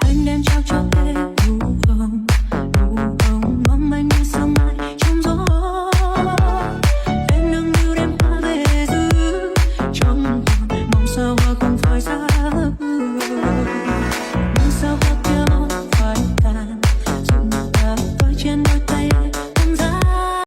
anh đem trao cho em nụ hồng mong manh như sương mai trong gió. Em nâng niu đêm ta về giữ trong lòng, mong sao hoa không phải xa, mong sao hoa kia phải tàn, dừng ta với trên